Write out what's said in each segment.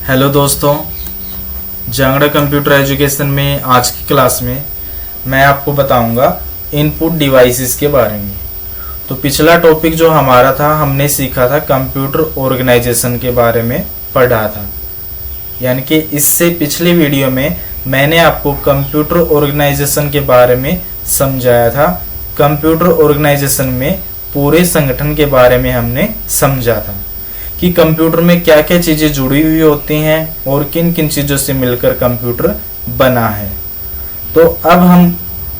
Hello दोस्तों, Jangra computer education में आज की क्लास में मैं आपको बताऊंगा इनपुट डिवाइसेस के बारे में। तो पिछला टॉपिक जो हमारा था, हमने सीखा था कंप्यूटर ऑर्गेनाइजेशन के बारे में पढ़ा था। यानी कि इससे पिछले वीडियो में मैंने आपको कंप्यूटर ऑर्गेनाइजेशन के बारे में समझाया था। कंप्यूटर ऑर्गेनाइजेशन में पूरे संगठन के बारे में हमने समझा था कि कंप्यूटर में क्या क्या चीज़ें जुड़ी हुई होती हैं और किन किन चीज़ों से मिलकर कंप्यूटर बना है। तो अब हम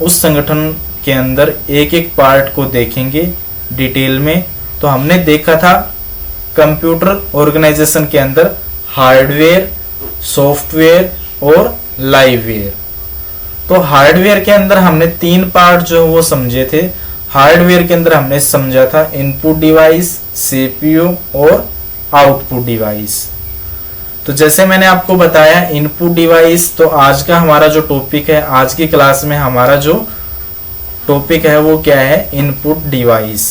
उस संगठन के अंदर एक एक पार्ट को देखेंगे डिटेल में। तो हमने देखा था कंप्यूटर ऑर्गेनाइजेशन के अंदर हार्डवेयर, सॉफ्टवेयर और लाइववेयर। तो हार्डवेयर के अंदर हमने तीन पार्ट जो वो समझे थे। हार्डवेयर के अंदर हमने समझा था इनपुट डिवाइस, सीपीयू और आउटपुट डिवाइस। तो जैसे मैंने आपको बताया इनपुट डिवाइस, तो आज का हमारा जो टॉपिक है, आज की क्लास में हमारा जो टॉपिक है वो क्या है, इनपुट डिवाइस।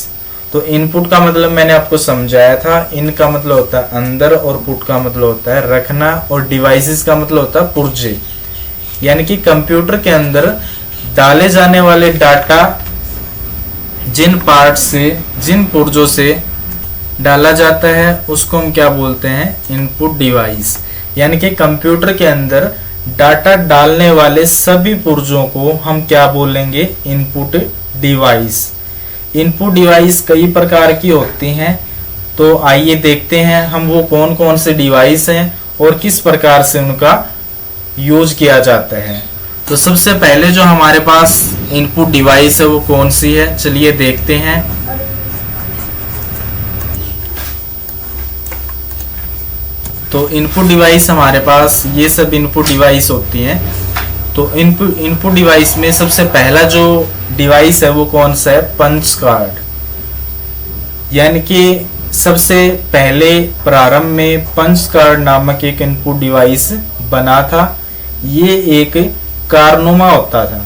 तो इनपुट का मतलब मैंने आपको समझाया था, इन का मतलब होता है अंदर और पुट का मतलब होता है रखना और डिवाइसेस का मतलब होता है पुर्जे। यानी कि कंप्यूटर के अंदर डाले जाने वाले डाटा जिन पार्ट से, जिन पुर्जों से डाला जाता है उसको हम क्या बोलते हैं, इनपुट डिवाइस। यानी कि कंप्यूटर के अंदर डाटा डालने वाले सभी पुर्जों को हम क्या बोलेंगे, इनपुट डिवाइस। इनपुट डिवाइस कई प्रकार की होती हैं। तो आइए देखते हैं हम वो कौन कौन से डिवाइस हैं और किस प्रकार से उनका यूज किया जाता है। तो सबसे पहले जो हमारे पास इनपुट डिवाइस है वो कौन सी है, चलिए देखते हैं। तो इनपुट डिवाइस हमारे पास ये सब इनपुट डिवाइस होती हैं। तो इनपुट डिवाइस में सबसे पहला जो डिवाइस है वो कौन सा है, पंच कार्ड। यानी कि सबसे पहले प्रारंभ में पंच कार्ड नामक एक इनपुट डिवाइस बना था। ये एक कारनुमा होता था,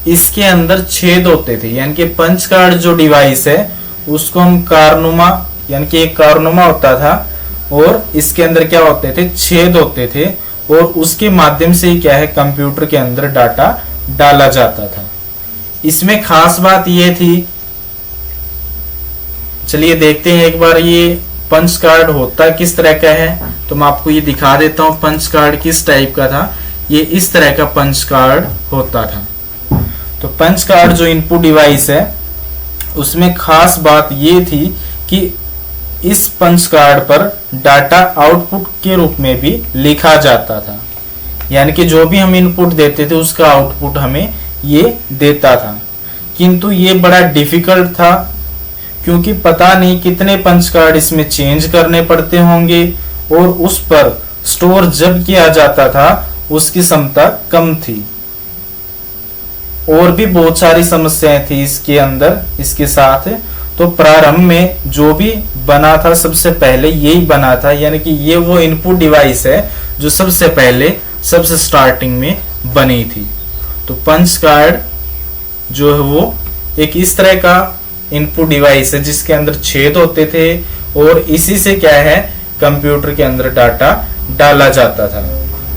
इसके अंदर छेद होते थे। यानी कि पंच कार्ड जो डिवाइस है उसको हम कारनुमा, यानी कि एक कारनुमा होता था और इसके अंदर क्या होते थे, छेद होते थे और उसके माध्यम से क्या है, कंप्यूटर के अंदर डाटा डाला जाता था। इसमें खास बात ये थी, चलिए देखते हैं एक बार ये पंच कार्ड होता किस तरह का है। तो मैं आपको ये दिखा देता हूँ पंच कार्ड किस टाइप का था। ये इस तरह का पंच कार्ड होता था। तो पंच कार्ड जो इनपुट डिवाइस है उसमें खास बात ये थी कि इस पंच कार्ड पर डाटा आउटपुट के रूप में भी लिखा जाता था। यानी कि जो भी हम इनपुट देते थे उसका आउटपुट हमें ये देता था। किंतु ये बड़ा डिफिकल्ट था क्योंकि पता नहीं कितने पंच कार्ड इसमें चेंज करने पड़ते होंगे और उस पर स्टोर जब किया जाता था उसकी क्षमता कम थी। और भी बहुत सारी समस्याएं थी इसके अंदर, इसके साथ। तो प्रारंभ में जो भी बना था सबसे पहले यही बना था। यानी कि ये वो इनपुट डिवाइस है जो सबसे पहले, सबसे स्टार्टिंग में बनी थी। तो पंच कार्ड जो है वो एक इस तरह का इनपुट डिवाइस है जिसके अंदर छेद होते थे और इसी से क्या है, कंप्यूटर के अंदर डाटा डाला जाता था।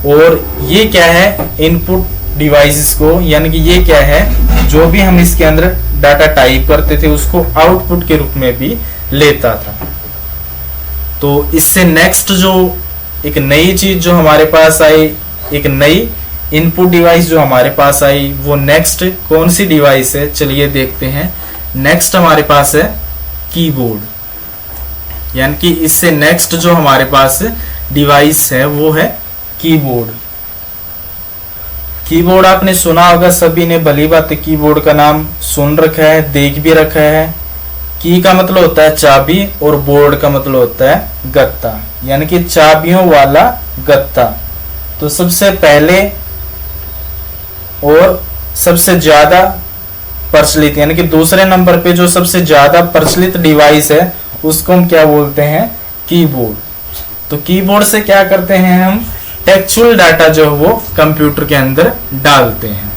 और ये क्या है, इनपुट डिवाइसेस को, यानी कि ये क्या है, जो भी हम इसके अंदर डाटा टाइप करते थे उसको आउटपुट के रूप में भी लेता था। तो इससे नेक्स्ट जो एक नई चीज जो हमारे पास आई, एक नई इनपुट डिवाइस जो हमारे पास आई, वो नेक्स्ट कौन सी डिवाइस है, चलिए देखते हैं। नेक्स्ट हमारे पास है कीबोर्ड। यानी कि इससे नेक्स्ट जो हमारे पास डिवाइस है वो है कीबोर्ड। कीबोर्ड आपने सुना होगा, सभी ने भली बात कीबोर्ड का नाम सुन रखा है, देख भी रखा है। की का मतलब होता है चाबी और बोर्ड का मतलब होता है गत्ता, यानी कि चाबियों वाला गत्ता। तो सबसे पहले और सबसे ज्यादा प्रचलित, यानी कि दूसरे नंबर पे जो सबसे ज्यादा प्रचलित डिवाइस है उसको हम क्या बोलते हैं, कीबोर्ड। तो कीबोर्ड से क्या करते हैं हम, टेक्सचुअल डाटा जो है वो कंप्यूटर के अंदर डालते हैं।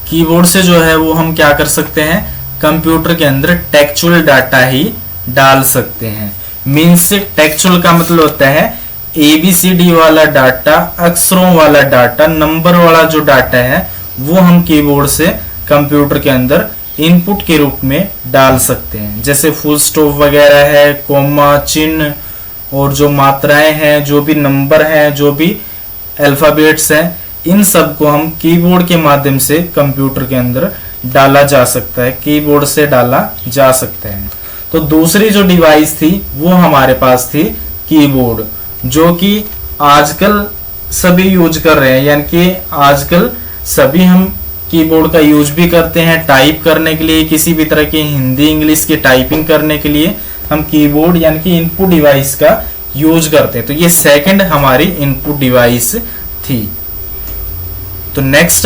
कीबोर्ड से जो है वो हम क्या कर सकते हैं, कंप्यूटर के अंदर टेक्सचुअल डाटा ही डाल सकते हैं। मीन्स टेक्सचुअल का मतलब होता है ABCD वाला डाटा, अक्षरों वाला डाटा, नंबर वाला जो डाटा है वो हम कीबोर्ड से कंप्यूटर के अंदर इनपुट के रूप में डाल सकते हैं। जैसे फुल स्टॉप वगैरह है, कोमा, चिन्ह और जो मात्राएं हैं, जो भी नंबर हैं, जो भी अल्फाबेट्स हैं, इन सब को हम कीबोर्ड के माध्यम से कंप्यूटर के अंदर डाला जा सकता है, कीबोर्ड से डाला जा सकता है। तो दूसरी जो डिवाइस थी वो हमारे पास थी कीबोर्ड, जो कि आजकल सभी यूज कर रहे हैं, यानी कि आजकल सभी हम कीबोर्ड का यूज भी करते हैं टाइप करने के लिए, किसी भी तरह की हिंदी इंग्लिश की टाइपिंग करने के लिए हम कीबोर्ड यानी कि इनपुट डिवाइस का यूज करते हैं। तो ये सेकंड हमारी इनपुट डिवाइस थी। तो नेक्स्ट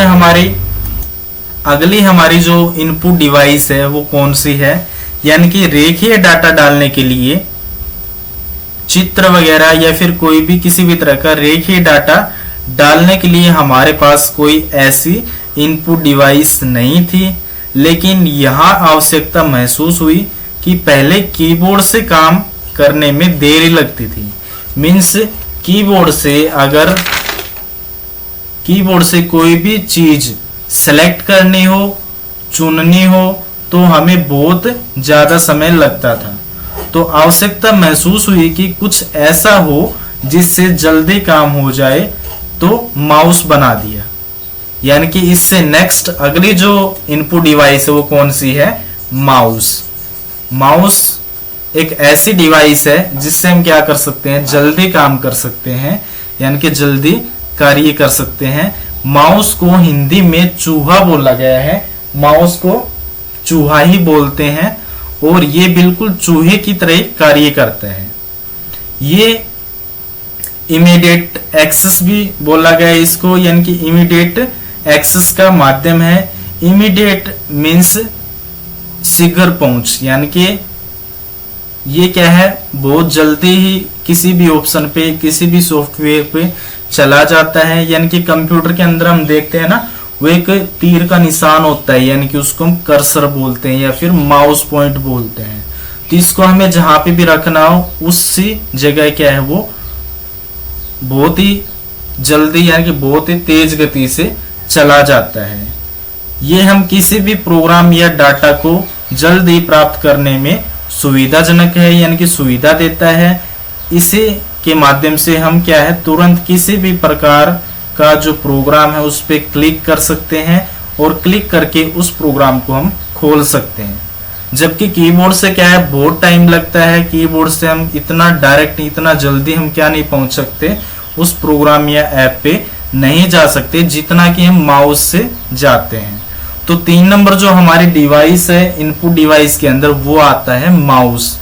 अगली हमारी जो इनपुट डिवाइस है वो कौन सी है, यानी कि रेखीय डाटा डालने के लिए, चित्र वगैरह या फिर कोई भी किसी भी तरह का रेखीय डाटा डालने के लिए हमारे पास कोई ऐसी इनपुट डिवाइस नहीं थी। लेकिन यहाँ आवश्यकता महसूस हुई कि पहले कीबोर्ड से काम करने में देरी लगती थी। मीन्स कीबोर्ड से कोई भी चीज सेलेक्ट करनी हो, चुननी हो, तो हमें बहुत ज्यादा समय लगता था। तो आवश्यकता महसूस हुई कि कुछ ऐसा हो जिससे जल्दी काम हो जाए, तो माउस बना दिया। यानी कि इससे नेक्स्ट अगली जो इनपुट डिवाइस है वो कौन सी है, माउस। माउस एक ऐसी डिवाइस है जिससे हम क्या कर सकते हैं, जल्दी काम कर सकते हैं, यानी कि जल्दी कार्य कर सकते हैं। माउस को हिंदी में चूहा बोला गया है, माउस को चूहा ही बोलते हैं और ये बिल्कुल चूहे की तरह कार्य करता है। ये इमीडिएट एक्सेस भी बोला गया है इसको, यानी कि इमीडिएट एक्सेस का माध्यम है। इमीडिएट मीन्स शीघ्र पहुंच, यानी कि ये क्या है, बहुत जल्दी ही किसी भी ऑप्शन पे, किसी भी सॉफ्टवेयर पे चला जाता है। यानी कि कंप्यूटर के अंदर हम देखते हैं ना, वो एक तीर का निशान होता है, यानी कि उसको हम कर्सर बोलते हैं या फिर माउस पॉइंट बोलते हैं। तो इसको हमें जहां पे भी रखना हो उसी जगह क्या है, वो बहुत ही जल्दी यानी कि बहुत ही तेज गति से चला जाता है। ये हम किसी भी प्रोग्राम या डाटा को जल्दी प्राप्त करने में सुविधाजनक है, यानी कि सुविधा देता है। इसी के माध्यम से हम क्या है, तुरंत किसी भी प्रकार का जो प्रोग्राम है उस पर क्लिक कर सकते हैं और क्लिक करके उस प्रोग्राम को हम खोल सकते हैं। जबकि कीबोर्ड से क्या है, बहुत टाइम लगता है। कीबोर्ड से हम इतना डायरेक्ट, इतना जल्दी हम क्या नहीं पहुंच सकते, उस प्रोग्राम या ऐप पे नहीं जा सकते जितना कि हम माउस से जाते हैं। तो 3 नंबर जो हमारी डिवाइस है इनपुट डिवाइस के अंदर, वो आता है माउस।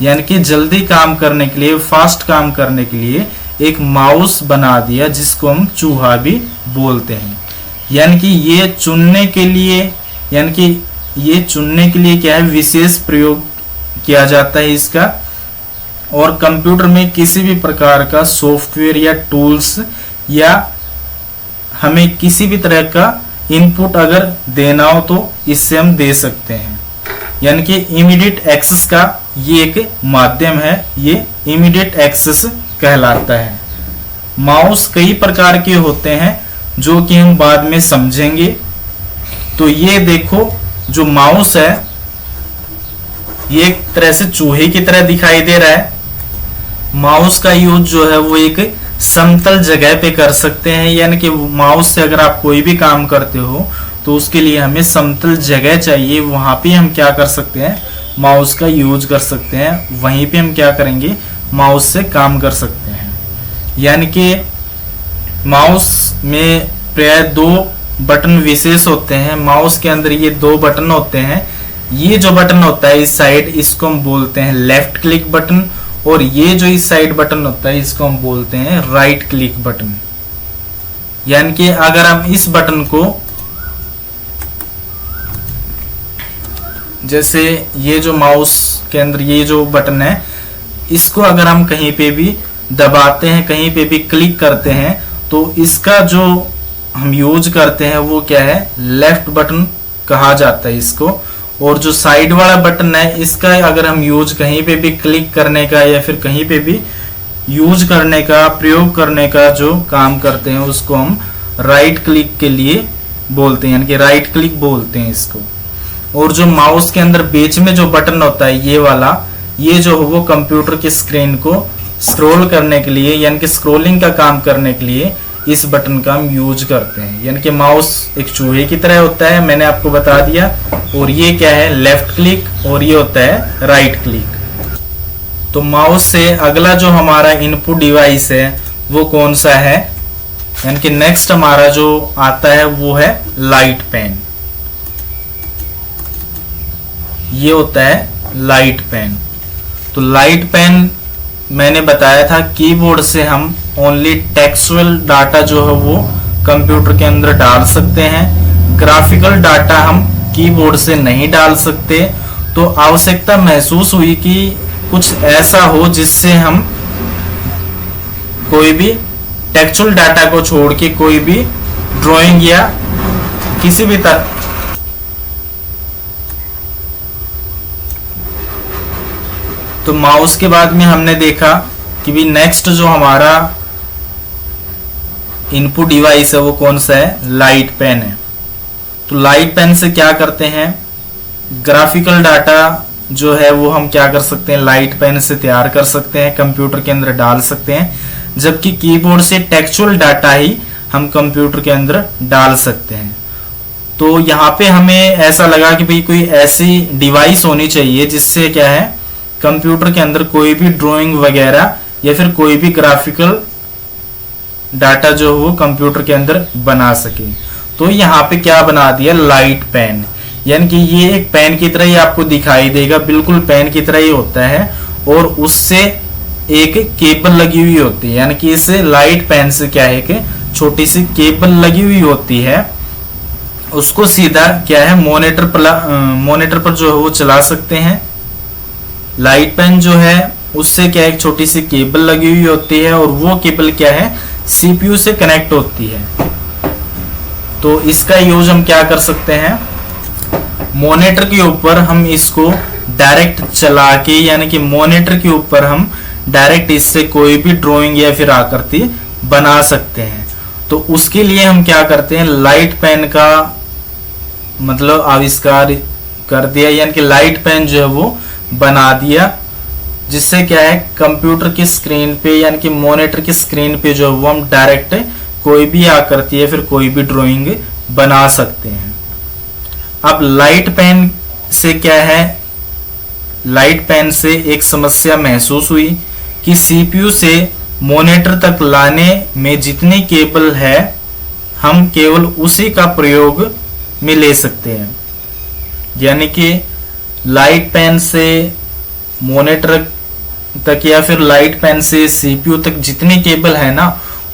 यानी कि जल्दी काम करने के लिए, फास्ट काम करने के लिए एक माउस बना दिया, जिसको हम चूहा भी बोलते हैं। यानी कि ये चुनने के लिए, यानी कि ये चुनने के लिए क्या है, विशेष प्रयोग किया जाता है इसका। और कंप्यूटर में किसी भी प्रकार का सॉफ्टवेयर या टूल्स या हमें किसी भी तरह का इनपुट अगर देना हो तो इससे हम दे सकते हैं। यानी कि इमीडिएट एक्सेस का ये एक माध्यम है, ये इमीडिएट एक्सेस कहलाता है। माउस कई प्रकार के होते हैं जो कि हम बाद में समझेंगे। तो ये देखो, जो माउस है ये एक तरह से चूहे की तरह दिखाई दे रहा है। माउस का यूज जो है वो एक समतल जगह पे कर सकते हैं। यानी कि माउस से अगर आप कोई भी काम करते हो तो उसके लिए हमें समतल जगह चाहिए, वहां पे हम क्या कर सकते हैं, माउस का यूज कर सकते हैं। वहीं पे हम क्या करेंगे, माउस से काम कर सकते हैं। यानी कि माउस में प्राय 2 बटन विशेष होते हैं। माउस के अंदर ये 2 बटन होते हैं। ये जो बटन होता है इस साइड, इसको हम बोलते हैं लेफ्ट क्लिक बटन, और ये जो इस साइड बटन होता है इसको हम बोलते हैं राइट क्लिक बटन। यानी कि अगर हम इस बटन को, जैसे ये जो माउस के अंदर ये जो बटन है, इसको अगर हम कहीं पे भी दबाते हैं, कहीं पे भी क्लिक करते हैं, तो इसका जो हम यूज करते हैं वो क्या है, लेफ्ट बटन कहा जाता है इसको। और जो साइड वाला बटन है, इसका अगर हम यूज कहीं पे भी क्लिक करने का या फिर कहीं पे भी यूज करने का, प्रयोग करने का जो काम करते हैं उसको हम राइट क्लिक के लिए बोलते हैं, यानी कि राइट क्लिक बोलते हैं इसको। और जो माउस के अंदर बीच में जो बटन होता है ये वाला, ये जो है वो कंप्यूटर की स्क्रीन को स्क्रॉल करने के लिए, यानी कि स्क्रॉलिंग का काम करने के लिए इस बटन का हम यूज करते हैं। यानी कि माउस एक चूहे की तरह होता है, मैंने आपको बता दिया। और ये क्या है, लेफ्ट क्लिक, और ये होता है राइट क्लिक। तो माउस से अगला जो हमारा इनपुट डिवाइस है वो कौन सा है, यानी कि नेक्स्ट हमारा जो आता है वो है लाइट पेन। ये होता है लाइट पेन। तो लाइट पेन मैंने बताया था कीबोर्ड से हम ओनली टेक्सचुअल डाटा जो है वो कंप्यूटर के अंदर डाल सकते हैं, ग्राफिकल डाटा हम कीबोर्ड से नहीं डाल सकते। तो आवश्यकता महसूस हुई कि कुछ ऐसा हो जिससे हम कोई भी टेक्सचुअल डाटा को छोड़ के कोई भी ड्राइंग या किसी भी तरह तो माउस के बाद में हमने देखा कि भी नेक्स्ट जो हमारा इनपुट डिवाइस है वो कौन सा है, लाइट पेन है। तो लाइट पेन से क्या करते हैं, ग्राफिकल डाटा जो है वो हम क्या कर सकते हैं, लाइट पेन से तैयार कर सकते हैं, कंप्यूटर के अंदर डाल सकते हैं। जबकि कीबोर्ड से टेक्सचुअल डाटा ही हम कंप्यूटर के अंदर डाल सकते हैं। तो यहाँ पे हमें ऐसा लगा कि भाई कोई ऐसी डिवाइस होनी चाहिए जिससे क्या है, कंप्यूटर के अंदर कोई भी ड्राइंग वगैरह या फिर कोई भी ग्राफिकल डाटा जो वो कंप्यूटर के अंदर बना सके। तो यहाँ पे क्या बना दिया, लाइट पेन, यानी कि ये एक पेन की तरह ही आपको दिखाई देगा, बिल्कुल पेन की तरह ही होता है। और उससे एक केबल लगी हुई होती है, यानी कि इस लाइट पेन से क्या है कि छोटी सी केबल लगी हुई होती है, उसको सीधा क्या है मॉनिटर पर जो है वो चला सकते हैं। लाइट पेन जो है उससे क्या एक छोटी सी केबल लगी हुई होती है और वो केबल क्या है, सीपीयू से कनेक्ट होती है। तो इसका यूज हम क्या कर सकते हैं, मॉनिटर के ऊपर हम इसको डायरेक्ट चला के, यानी कि मॉनिटर के ऊपर हम डायरेक्ट इससे कोई भी ड्राइंग या फिर आकृति बना सकते हैं। तो उसके लिए हम क्या करते हैं, लाइट पेन का मतलब आविष्कार कर दिया, यानी कि लाइट पेन जो है वो बना दिया, जिससे क्या है कंप्यूटर की स्क्रीन पे यानी कि मॉनिटर की स्क्रीन पे जो है वो हम डायरेक्ट कोई भी आकृति या फिर कोई भी ड्राइंग बना सकते हैं। अब लाइट पेन से क्या है, लाइट पेन से एक समस्या महसूस हुई कि सीपीयू से मॉनिटर तक लाने में जितनी केबल है हम केवल उसी का प्रयोग में ले सकते हैं। यानी कि लाइट पेन से मॉनिटर तक या फिर लाइट पेन से सीपीयू तक जितनी केबल है ना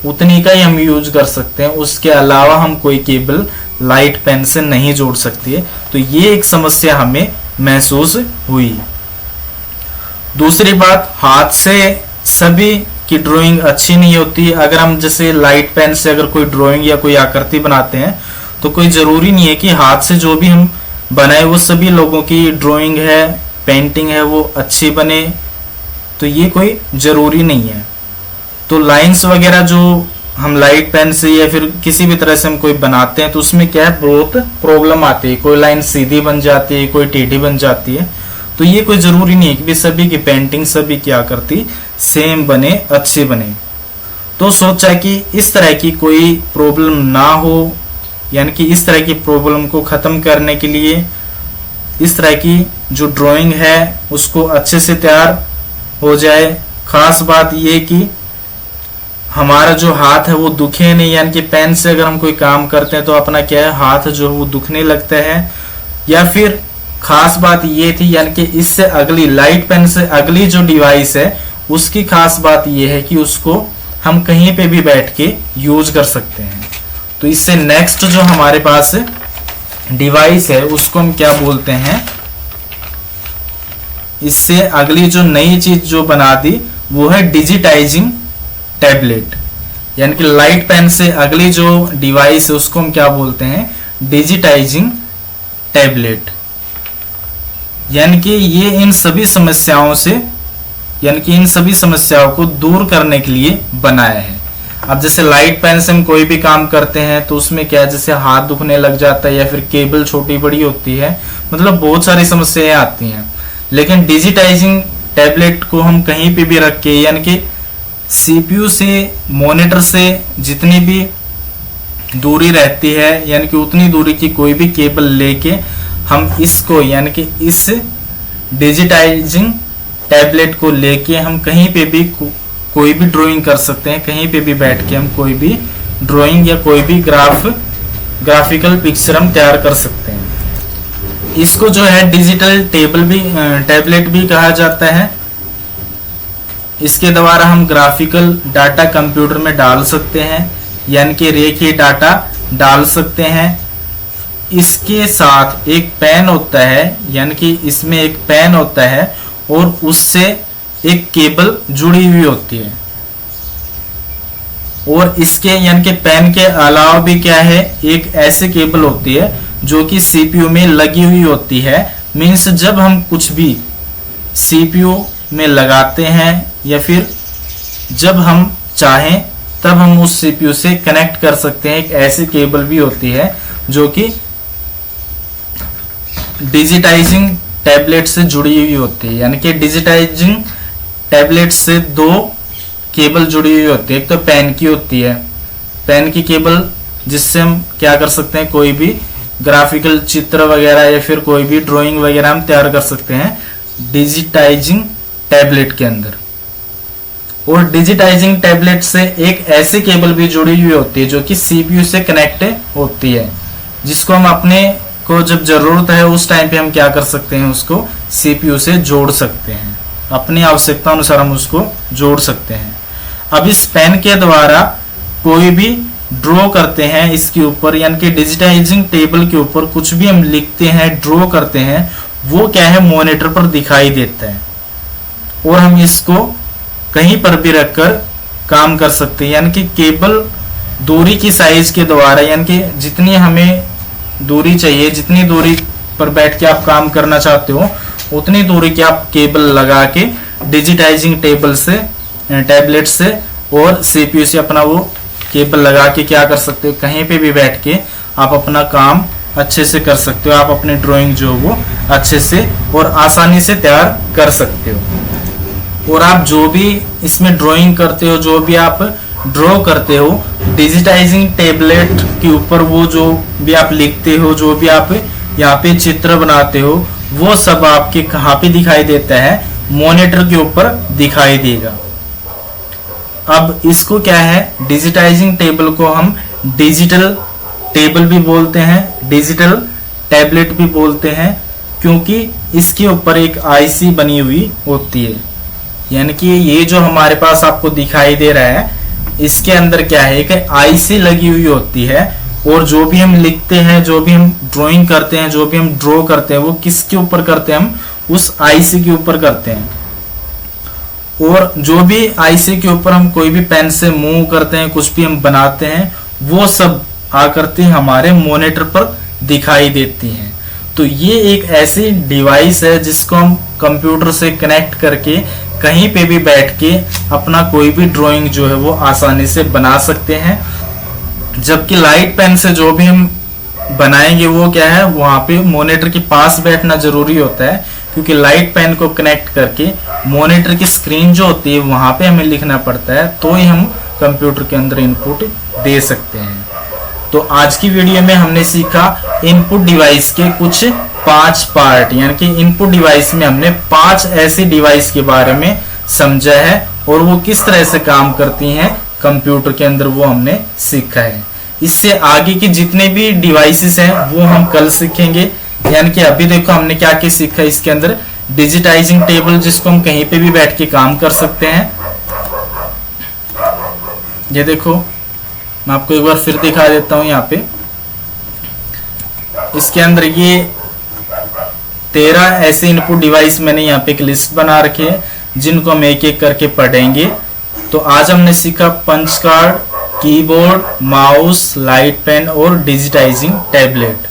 उतनी का ही हम यूज कर सकते हैं, उसके अलावा हम कोई केबल लाइट पेन से नहीं जोड़ सकती है। तो ये एक समस्या हमें महसूस हुई। दूसरी बात, हाथ से सभी की ड्राइंग अच्छी नहीं होती। अगर हम जैसे लाइट पेन से अगर कोई ड्राइंग या कोई आकृति बनाते हैं तो कोई जरूरी नहीं है कि हाथ से जो भी हम बनाए वो सभी लोगों की ड्राइंग है, पेंटिंग है वो अच्छी बने, तो ये कोई जरूरी नहीं है। तो लाइंस वगैरह जो हम लाइट पेन से या फिर किसी भी तरह से हम कोई बनाते हैं तो उसमें क्या है, बहुत प्रॉब्लम आती है। कोई लाइन सीधी बन जाती है, कोई टेढ़ी बन जाती है। तो ये कोई जरूरी नहीं है कि सभी की पेंटिंग सभी क्या करती सेम बने, अच्छी बने। तो सोचा कि इस तरह की कोई प्रॉब्लम ना हो, यानी कि इस तरह की प्रॉब्लम को खत्म करने के लिए इस तरह की जो ड्राइंग है उसको अच्छे से तैयार हो जाए। खास बात ये कि हमारा जो हाथ है वो दुखे नहीं, यानी कि पेन से अगर हम कोई काम करते हैं तो अपना क्या है, हाथ जो है वो दुखने लगता है। या फिर खास बात ये थी, यानी कि इससे अगली लाइट पेन से अगली जो डिवाइस है उसकी खास बात ये है कि उसको हम कहीं पे भी बैठ के यूज कर सकते हैं। तो इससे नेक्स्ट जो हमारे पास डिवाइस है उसको हम क्या बोलते हैं, इससे अगली जो नई चीज जो बना दी वो है डिजिटाइजिंग टैबलेट। यानी कि लाइट पेन से अगली जो डिवाइस है उसको हम क्या बोलते हैं, डिजिटाइजिंग टैबलेट। यानी कि ये इन सभी समस्याओं से यानी कि इन सभी समस्याओं को दूर करने के लिए बनाया है। अब जैसे लाइट पेन से हम कोई भी काम करते हैं तो उसमें क्या है, जैसे हाथ दुखने लग जाता है या फिर केबल छोटी बड़ी होती है, मतलब बहुत सारी समस्याएं आती हैं। लेकिन डिजिटाइजिंग टैबलेट को हम कहीं पे भी रख के, यानी कि सीपीयू से मॉनिटर से जितनी भी दूरी रहती है, यानी कि उतनी दूरी की कोई भी केबल लेके हम इसको, यानी कि इस डिजिटाइजिंग टैबलेट को लेके हम कहीं पे भी कोई भी ड्राइंग कर सकते हैं। कहीं पे भी बैठ के हम कोई भी ड्राइंग या कोई भी ग्राफिकल पिक्चर हम तैयार कर सकते हैं। इसको जो है डिजिटल टैबलेट भी कहा जाता है। इसके द्वारा हम ग्राफिकल डाटा कंप्यूटर में डाल सकते हैं, यानी कि रेखीय डाटा डाल सकते हैं। इसके साथ एक पेन होता है, यानी कि इसमें एक पेन होता है और उससे एक केबल जुड़ी हुई होती है। और इसके यानी कि पेन के अलावा भी क्या है, एक ऐसी केबल होती है जो कि सीपीयू में लगी हुई होती है। मीन्स जब हम कुछ भी सीपीयू में लगाते हैं या फिर जब हम चाहें तब हम उस सीपीयू से कनेक्ट कर सकते हैं। एक ऐसी केबल भी होती है जो कि डिजिटाइजिंग टैबलेट से जुड़ी हुई होती है, यानी कि डिजिटाइजिंग टैबलेट से दो केबल जुड़ी हुई होती है। एक तो पेन की होती है, पेन की केबल जिससे हम क्या कर सकते हैं, कोई भी ग्राफिकल चित्र वगैरह या फिर कोई भी ड्राइंग वगैरह हम तैयार कर सकते हैं डिजिटाइजिंग टैबलेट के अंदर। और डिजिटाइजिंग टैबलेट से एक ऐसी केबल भी जुड़ी हुई होती है जो कि सीपीयू से कनेक्ट होती है, जिसको हम अपने को जब जरूरत है उस टाइम पे हम क्या कर सकते हैं, उसको सीपीयू से जोड़ सकते हैं। अपनी आवश्यकता अनुसार हम उसको जोड़ सकते हैं। अब इस पेन के द्वारा कोई भी ड्रॉ करते हैं इसके ऊपर, यानी कि डिजिटाइजिंग टेबल के ऊपर कुछ भी हम लिखते हैं, ड्रॉ करते हैं, वो क्या है मॉनिटर पर दिखाई देता है। और हम इसको कहीं पर भी रखकर काम कर सकते हैं, यानी कि केबल दूरी की साइज के द्वारा, यानी कि जितनी हमें दूरी चाहिए, जितनी दूरी पर बैठ के आप काम करना चाहते हो उतनी दूरी की आप केबल लगा के डिजिटाइजिंग टैबलेट से और सीपीयू से अपना वो केबल लगा के क्या कर सकते हो, कहीं पे भी बैठ के आप अपना काम अच्छे से कर सकते हो। आप अपनी ड्राइंग जो वो अच्छे से और आसानी से तैयार कर सकते हो। और आप जो भी इसमें ड्राइंग करते हो, जो भी आप ड्रॉ करते हो डिजिटाइजिंग टैबलेट के ऊपर, वो जो भी आप लिखते हो, जो भी आप यहाँ पे चित्र बनाते हो, वो सब आपके कहाँ पे दिखाई देता है, मॉनिटर के ऊपर दिखाई देगा। अब इसको क्या है, डिजिटाइजिंग टेबल को हम डिजिटल टेबल भी बोलते हैं, डिजिटल टैबलेट भी बोलते हैं, क्योंकि इसके ऊपर एक आईसी बनी हुई होती है। यानी कि ये जो हमारे पास आपको दिखाई दे रहा है, इसके अंदर क्या है, एक आईसी लगी हुई होती है। और जो भी हम लिखते हैं, जो भी हम ड्राइंग करते हैं, जो भी हम ड्रॉ करते हैं, वो किसके ऊपर करते हैं, हम उस आईसी के ऊपर करते हैं। और जो भी आईसी के ऊपर हम कोई भी पेन से मूव करते हैं, कुछ भी हम बनाते हैं, वो सब आकृति हमारे मॉनिटर पर दिखाई देती हैं। तो ये एक ऐसी डिवाइस है जिसको हम कंप्यूटर से कनेक्ट करके कहीं पे भी बैठ के अपना कोई भी ड्राइंग जो है वो आसानी से बना सकते हैं। जबकि लाइट पेन से जो भी हम बनाएंगे वो क्या है, वहां पे मॉनिटर के पास बैठना जरूरी होता है, क्योंकि लाइट पेन को कनेक्ट करके मॉनिटर की स्क्रीन जो होती है वहां पे हमें लिखना पड़ता है, तो ही हम कंप्यूटर के अंदर इनपुट दे सकते हैं। तो आज की वीडियो में हमने सीखा इनपुट डिवाइस के कुछ 5 पार्ट, यानी कि इनपुट डिवाइस में हमने 5 ऐसी डिवाइस के बारे में समझा है और वो किस तरह से काम करती हैं कंप्यूटर के अंदर, वो हमने सीखा है। इससे आगे की जितने भी डिवाइसेस हैं वो हम कल सीखेंगे। यानी कि अभी देखो हमने क्या क्या सीखा इसके अंदर, डिजिटाइजिंग टेबल जिसको हम कहीं पे भी बैठ के काम कर सकते हैं। ये देखो मैं आपको एक बार फिर दिखा देता हूं, यहाँ पे इसके अंदर ये 13 ऐसे इनपुट डिवाइस मैंने यहाँ पे एक लिस्ट बना रखी है जिनको हम एक एक करके पढ़ेंगे। तो आज हमने सीखा punch card, keyboard, mouse, light pen और डिजिटाइजिंग टैबलेट।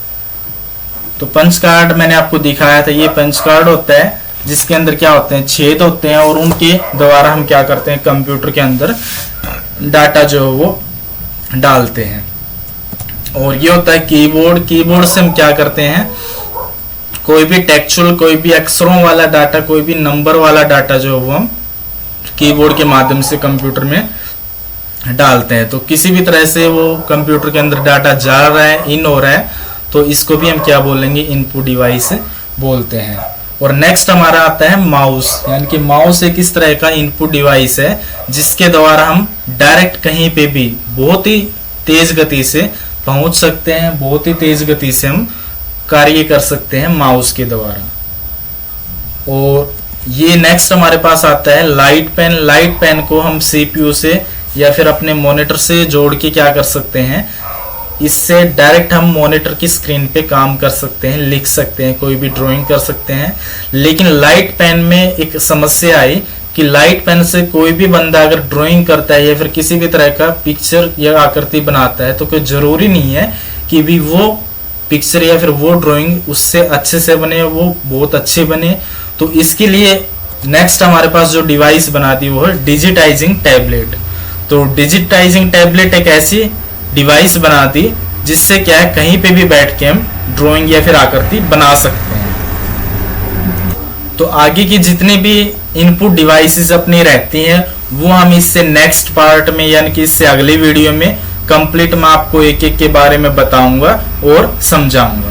तो पंच कार्ड मैंने आपको दिखाया था, ये पंच कार्ड होता है जिसके अंदर क्या होते हैं, छेद होते हैं, और उनके द्वारा हम क्या करते हैं, कंप्यूटर के अंदर डाटा जो है वो डालते हैं। और ये होता है कीबोर्ड। कीबोर्ड से हम क्या करते हैं, कोई भी टेक्सचुअल, कोई भी अक्षरों वाला डाटा, कोई भी नंबर वाला डाटा जो है वो हम कीबोर्ड के माध्यम से कंप्यूटर में डालते हैं। तो किसी भी तरह से वो कंप्यूटर के अंदर डाटा जा रहा है, इन हो रहा है, तो इसको भी हम क्या बोलेंगे, इनपुट डिवाइस बोलते हैं। और नेक्स्ट हमारा आता है माउस। यानी कि माउस एक इस तरह का इनपुट डिवाइस है जिसके द्वारा हम डायरेक्ट कहीं पे भी बहुत ही तेज गति से पहुंच सकते हैं, बहुत ही तेज गति से हम कार्य कर सकते हैं माउस के द्वारा। और ये नेक्स्ट हमारे पास आता है लाइट पेन। लाइट पेन को हम सीपीयू से या फिर अपने मॉनिटर से जोड़ के क्या कर सकते हैं, इससे डायरेक्ट हम मॉनिटर की स्क्रीन पे काम कर सकते हैं, लिख सकते हैं, कोई भी ड्राइंग कर सकते हैं। लेकिन लाइट पेन में एक समस्या आई कि लाइट पेन से कोई भी बंदा अगर ड्राइंग करता है या फिर किसी भी तरह का पिक्चर या आकृति बनाता है, तो कोई जरूरी नहीं है कि भी वो पिक्चर या फिर वो ड्राइंग उससे अच्छे से बने, वो बहुत अच्छे बने। तो इसके लिए नेक्स्ट हमारे पास जो डिवाइस बनाती है वो है डिजिटाइजिंग टैबलेट। तो डिजिटाइजिंग टैबलेट एक ऐसी डिवाइस बनाती जिससे क्या है, कहीं पे भी बैठ के हम ड्राइंग या फिर आकृति बना सकते हैं। तो आगे की जितनी भी इनपुट डिवाइसेस अपनी रहती हैं वो हम इससे नेक्स्ट पार्ट में यानी कि इससे अगले वीडियो में कंप्लीट मैं आपको एक एक के बारे में बताऊंगा और समझाऊंगा।